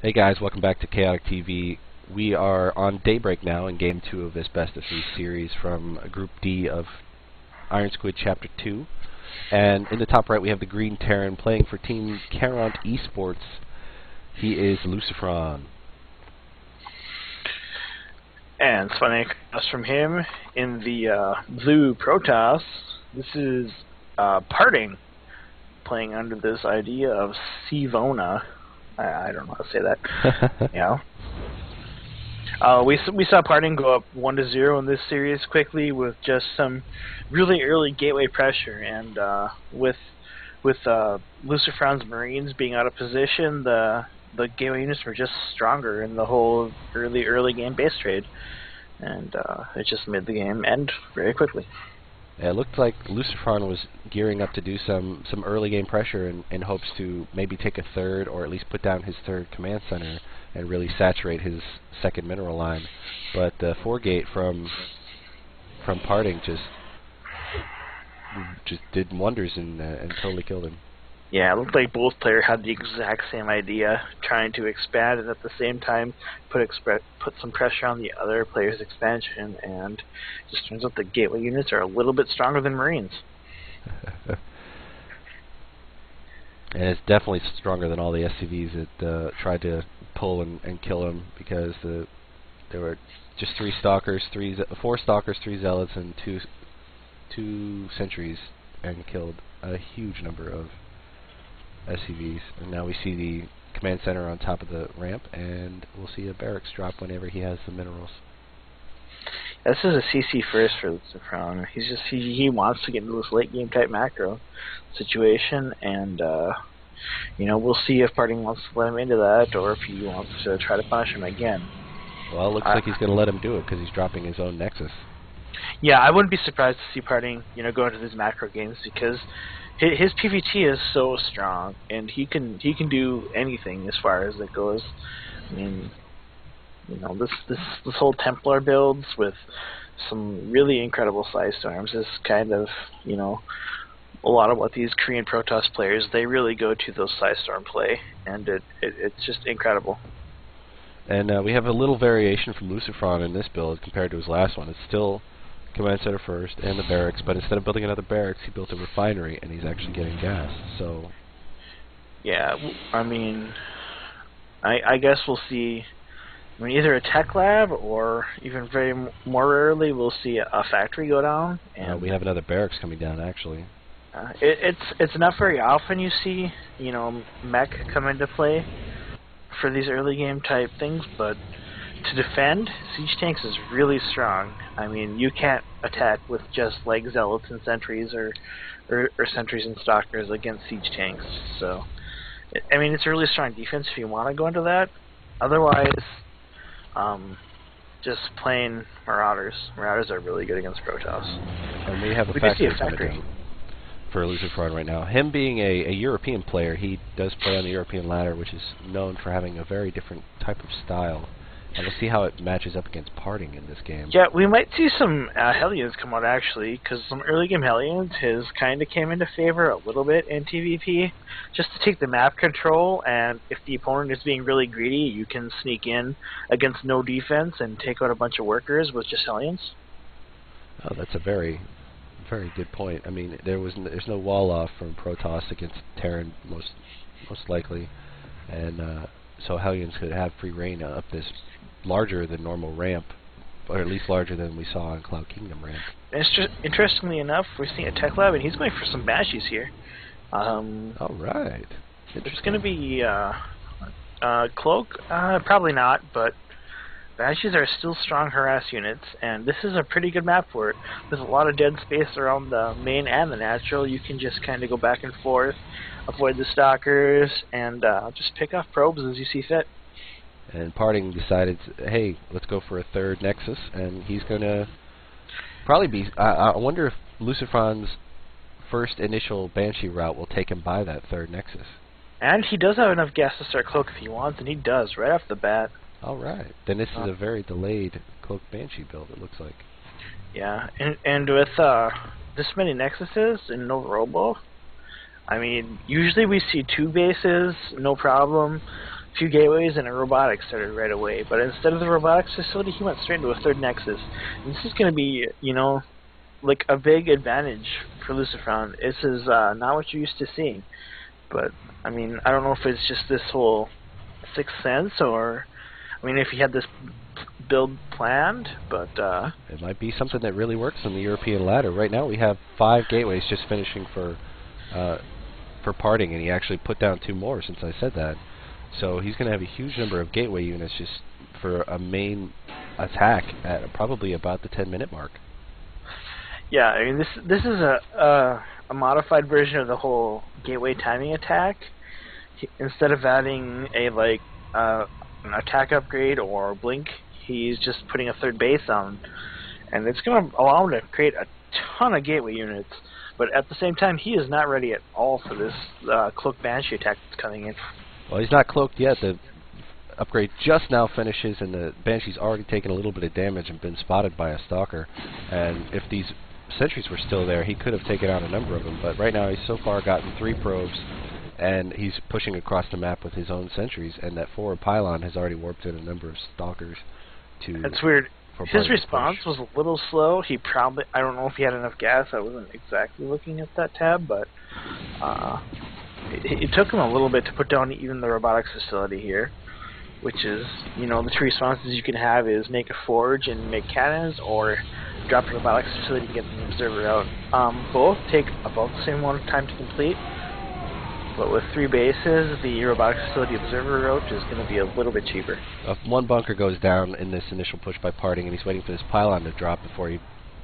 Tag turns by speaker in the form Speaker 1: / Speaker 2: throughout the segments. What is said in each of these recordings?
Speaker 1: Hey guys, welcome back to Chaotic TV. We are on Daybreak now in Game 2 of this Best of 3 series from Group D of IronSquid Chapter 2. And in the top right we have the Green Terran playing for Team Caront Esports. He is Lucifron.
Speaker 2: And spawning across from him in the blue Protoss, this is Parting, playing under this idea of Sivona. I don't know how to say that. Yeah. We saw Parting go up 1-0 in this series quickly with just some really early gateway pressure, and with Lucifron's Marines being out of position, the gateway units were just stronger in the whole early game base trade, and it just made the game end very quickly.
Speaker 1: Yeah, it looked like Lucifron was gearing up to do some early game pressure in hopes to maybe take a third, or at least put down his third command center and really saturate his second mineral line. But the 4-gate from Parting just did wonders and totally killed him.
Speaker 2: Yeah, it looked like both players had the exact same idea, trying to expand and at the same time put some pressure on the other player's expansion, and it just turns out the gateway units are a little bit stronger than Marines.
Speaker 1: And it's definitely stronger than all the SCVs that tried to pull and kill him, because there were just 4 stalkers, 3 zealots, and 2 sentries, and killed a huge number of SCVs. And now we see the command center on top of the ramp, and we'll see a barracks drop whenever he has the minerals.
Speaker 2: This is a CC first for Lucifron. He wants to get into this late game type macro situation, and we'll see if Parting wants to let him into that, or if he wants to try to punish him again.
Speaker 1: Well, it looks like he's going to let him do it, because he's dropping his own Nexus.
Speaker 2: Yeah, I wouldn't be surprised to see Parting, go into these macro games, because his PvT is so strong, and he can do anything as far as it goes. I mean, this whole Templar builds with some really incredible size storms is kind of, a lot of what these Korean Protoss players, they really go to those size storm play, and it's just incredible.
Speaker 1: And we have a little variation from Lucifron in this build compared to his last one. It's still command center first and the barracks, but instead of building another barracks, he built a refinery, and he's actually getting gas. So
Speaker 2: yeah, I mean, I guess we'll see. I mean, either a tech lab, or even more rarely, we'll see a factory go down. And
Speaker 1: we have another barracks coming down, actually.
Speaker 2: It's not very often you see mech come into play for these early game type things, but to defend, siege tanks is really strong. I mean, you can't attack with just like zealots and sentries, or sentries and stalkers against siege tanks. So, I mean, it's a really strong defense if you want to go into that. Otherwise, just plain Marauders. Marauders are really good against Protoss.
Speaker 1: And we have a factory for Lucifron right now. Him being a European player, he does play on the European ladder, which is known for having a very different type of style. And we'll see how it matches up against Parting in this game.
Speaker 2: Yeah, we might see some Hellions come out, actually, because some early game Hellions has kind of came into favor a little bit in TVP, just to take the map control, and if the opponent is being really greedy, you can sneak in against no defense and take out a bunch of workers with just Hellions.
Speaker 1: Oh, that's a very, very good point. I mean, there's no wall off from Protoss against Terran, most likely, and so Hellions could have free reign up this larger than normal ramp, or at least larger than we saw on Cloud Kingdom ramp.
Speaker 2: Interestingly enough, we're seeing a tech lab, and he's going for some Banshees here.
Speaker 1: All right.
Speaker 2: There's going to be Cloak, probably not, but Banshees are still strong harass units, and this is a pretty good map for it. There's a lot of dead space around the main and the natural. You can just kind of go back and forth, avoid the stalkers, and just pick off probes as you see fit.
Speaker 1: And Parting decided, hey, let's go for a third Nexus, and he's going to probably be... I wonder if Lucifron's first initial Banshee route will take him by that third Nexus.
Speaker 2: And he does have enough gas to start Cloak if he wants, and he does, right off the bat.
Speaker 1: All right. Then this is a very delayed Cloak Banshee build, it looks like.
Speaker 2: Yeah, and with this many Nexuses and no Robo, I mean, usually we see 2 bases, no problem. few gateways, and a robotics started right away. But instead of the robotics facility, he went straight into a third nexus. And this is going to be, you know, like a big advantage for Lucifron. This is not what you're used to seeing. But, I mean, I don't know if it's just this whole sixth sense, or, I mean, if he had this build planned, but
Speaker 1: it might be something that really works on the European ladder. Right now we have 5 gateways just finishing for parting, and he actually put down 2 more since I said that. So he's going to have a huge number of gateway units just for a main attack at probably about the 10-minute mark.
Speaker 2: Yeah, I mean, this is a modified version of the whole gateway timing attack. Instead of adding a an attack upgrade or blink, he's just putting a third base on, and it's going to allow him to create a ton of gateway units. But at the same time, he is not ready at all for this cloaked banshee attack that's coming in.
Speaker 1: Well, he's not cloaked yet. The upgrade just now finishes, and the banshee's already taken a little bit of damage and been spotted by a stalker. And if these sentries were still there, he could have taken out a number of them. But right now, he's so far gotten 3 probes, and he's pushing across the map with his own sentries. And that forward pylon has already warped in a number of stalkers to.
Speaker 2: That's weird. His response was a little slow. He probably, I don't know if he had enough gas. I wasn't exactly looking at that tab, but it took him a little bit to put down even the robotics facility here, which is, you know, the 2 responses you can have is make a forge and make cannons, or drop the robotics facility and get the observer out. Both take about the same amount of time to complete, but with 3 bases, the robotics facility observer route is going to be a little bit cheaper.
Speaker 1: 1 bunker goes down in this initial push by parting, and he's waiting for this pylon to drop before he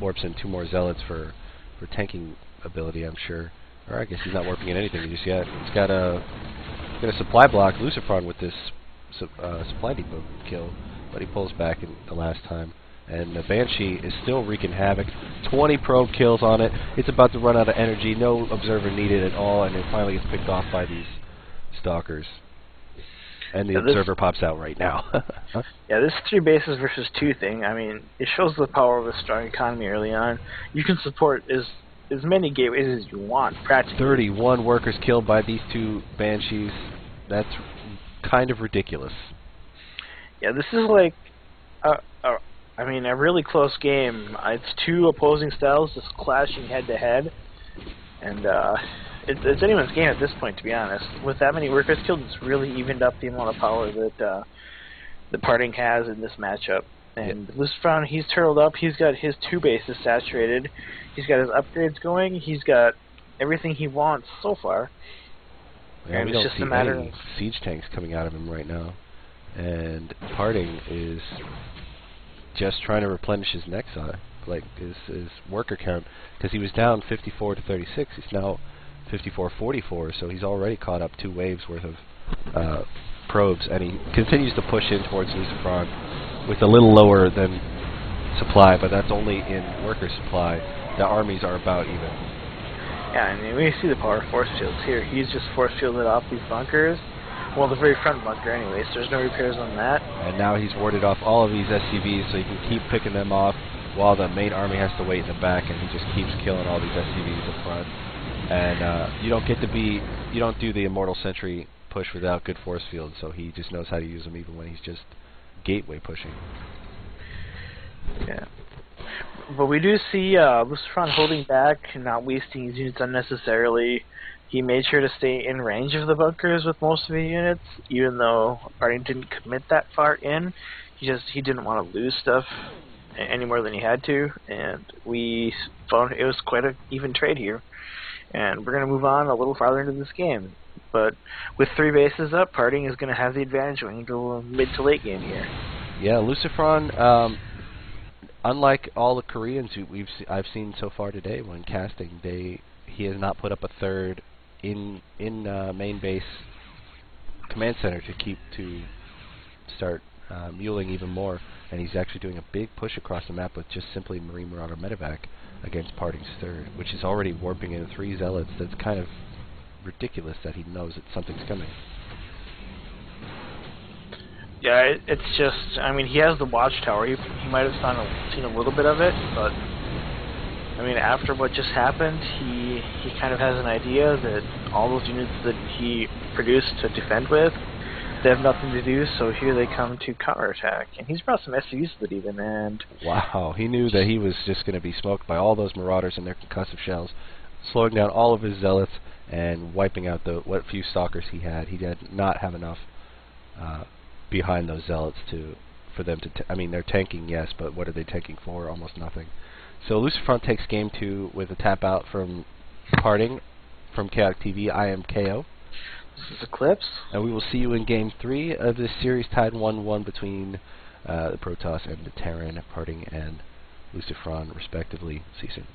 Speaker 1: warps in 2 more zealots for tanking ability, I'm sure. Or I guess he's not warping in anything just yet. He's got a supply block Lucifron with this supply depot kill, but he pulls back in the last time. And the Banshee is still wreaking havoc. 20 probe kills on it. It's about to run out of energy. No observer needed at all, and it finally gets picked off by these stalkers. And the observer pops out right now.
Speaker 2: Yeah, this 3 bases versus 2 thing, I mean, it shows the power of a strong economy early on. You can support as many gateways as you want, practically.
Speaker 1: 31 workers killed by these 2 Banshees. That's kind of ridiculous.
Speaker 2: Yeah, this is like I mean, a really close game. It's 2 opposing styles just clashing head-to-head, and it's anyone's game at this point, to be honest. With that many workers killed, it's really evened up the amount of power that the parting has in this matchup. And Lucifron, he's turtled up. He's got his 2 bases saturated. He's got his upgrades going. He's got everything he wants so far.
Speaker 1: Yeah,
Speaker 2: and
Speaker 1: it's
Speaker 2: just a matter of
Speaker 1: siege tanks coming out of him right now. And parting is just trying to replenish his Nexi, like his worker count, because he was down 54 to 36. He's now 54-44, so he's already caught up 2 waves worth of probes, and he continues to push in towards Lucifron with a little lower than supply, but that's only in worker supply. The armies are about even.
Speaker 2: Yeah, I mean, we see the power force fields here. He's just force fielded off these bunkers. Well, the very front bunker anyway, so there's no repairs on that.
Speaker 1: And now he's warded off all of these SCVs, so he can keep picking them off while the main army has to wait in the back, and he just keeps killing all these SCVs up front. And you don't do the Immortal Sentry push without good force fields, so he just knows how to use them even when he's just gateway pushing.
Speaker 2: Yeah. But we do see Lucifron holding back and not wasting his units unnecessarily. He made sure to stay in range of the bunkers with most of his units, even though Parting didn't commit that far in. He didn't want to lose stuff any more than he had to, and we found it was quite an even trade here. And we're going to move on a little farther into this game. But with 3 bases up, Parting is going to have the advantage when you go mid to late game here.
Speaker 1: Yeah, Lucifron, unlike all the Koreans I've seen so far today when casting, he has not put up a third in main base command center to start muling even more, and he's actually doing a big push across the map with just simply Marine Marauder Medevac against Parting's third, which is already warping in 3 zealots. That's kind of ridiculous that he knows that something's coming.
Speaker 2: Yeah, it's just, I mean, he has the watchtower. He might have seen a little bit of it, but I mean, after what just happened, he kind of has an idea that all those units that he produced to defend with They have nothing to do, so here they come to counterattack. And he's brought some SCVs with it even, and...
Speaker 1: Wow, he knew that he was just going to be smoked by all those Marauders and their concussive shells, slowing down all of his Zealots and wiping out the what few Stalkers he had. He did not have enough behind those Zealots for them to... I mean, they're tanking, yes, but what are they tanking for? Almost nothing. So Lucifron takes game 2 with a tap out from Parting from Chaotic TV. I am KO.
Speaker 2: This is Eclipse. And
Speaker 1: we will see you in game 3 of this series, tied 1-1 between the Protoss and the Terran, Parting and Lucifron, respectively. See you soon.